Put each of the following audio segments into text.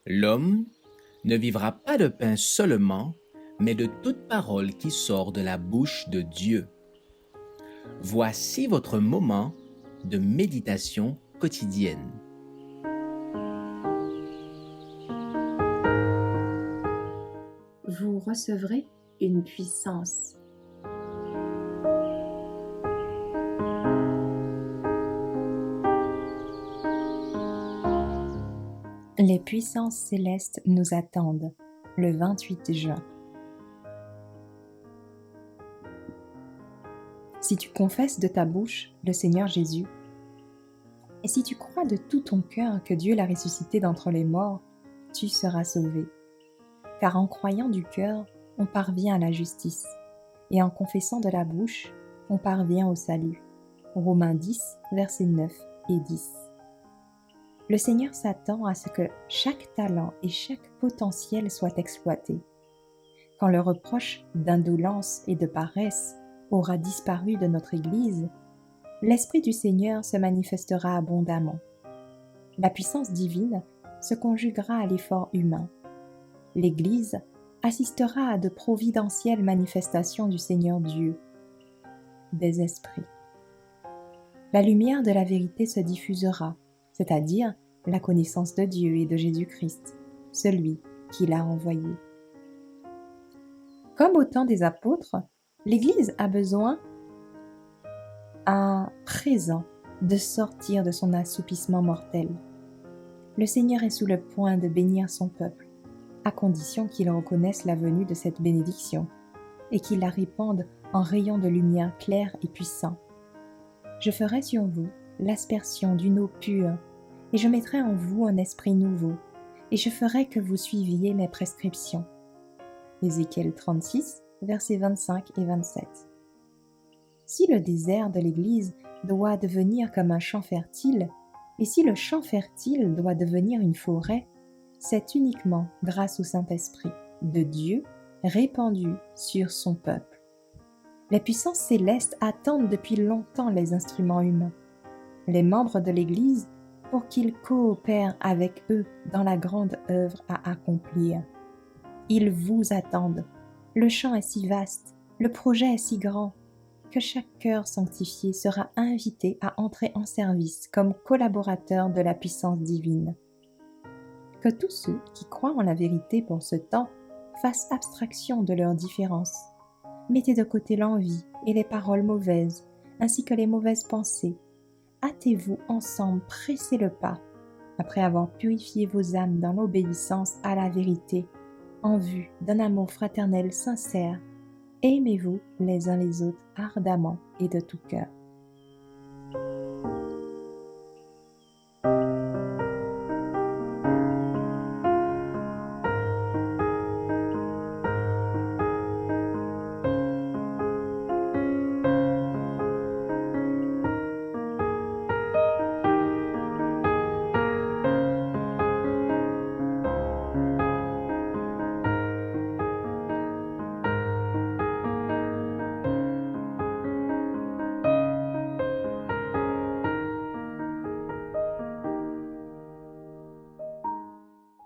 L'homme ne vivra pas de pain seulement, mais de toute parole qui sort de la bouche de Dieu. Voici votre moment de méditation quotidienne. Vous recevrez une puissance. Les puissances célestes nous attendent le 28 juin. Si tu confesses de ta bouche le Seigneur Jésus, et si tu crois de tout ton cœur que Dieu l'a ressuscité d'entre les morts, tu seras sauvé. Car en croyant du cœur, on parvient à la justice, et en confessant de la bouche, on parvient au salut. Romains 10, versets 9 et 10. Le Seigneur s'attend à ce que chaque talent et chaque potentiel soit exploité. Quand le reproche d'indolence et de paresse aura disparu de notre Église, l'Esprit du Seigneur se manifestera abondamment. La puissance divine se conjuguera à l'effort humain. L'Église assistera à de providentielles manifestations du Seigneur Dieu, des esprits. La lumière de la vérité se diffusera, c'est-à-dire la connaissance de Dieu et de Jésus-Christ, celui qui l'a envoyé. Comme au temps des apôtres, l'Église a besoin à présent de sortir de son assoupissement mortel. Le Seigneur est sous le point de bénir son peuple, à condition qu'il reconnaisse la venue de cette bénédiction et qu'il la répande en rayons de lumière clairs et puissants. Je ferai sur vous l'aspersion d'une eau pure, et je mettrai en vous un esprit nouveau, et je ferai que vous suiviez mes prescriptions. Ézéchiel 36, versets 25 et 27. Si le désert de l'Église doit devenir comme un champ fertile, et si le champ fertile doit devenir une forêt, c'est uniquement grâce au Saint-Esprit de Dieu répandu sur son peuple. Les puissances célestes attendent depuis longtemps les instruments humains, les membres de l'Église, pour qu'ils coopèrent avec eux dans la grande œuvre à accomplir. Ils vous attendent. Le champ est si vaste, le projet est si grand, que chaque cœur sanctifié sera invité à entrer en service comme collaborateur de la puissance divine. Que tous ceux qui croient en la vérité pour ce temps fassent abstraction de leurs différences. Mettez de côté l'envie et les paroles mauvaises, ainsi que les mauvaises pensées. Hâtez-vous ensemble, pressez le pas, après avoir purifié vos âmes dans l'obéissance à la vérité, en vue d'un amour fraternel sincère. Aimez-vous les uns les autres ardemment et de tout cœur.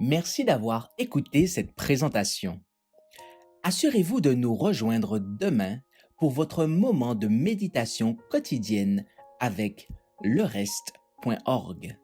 Merci d'avoir écouté cette présentation. Assurez-vous de nous rejoindre demain pour votre moment de méditation quotidienne avec lereste.org.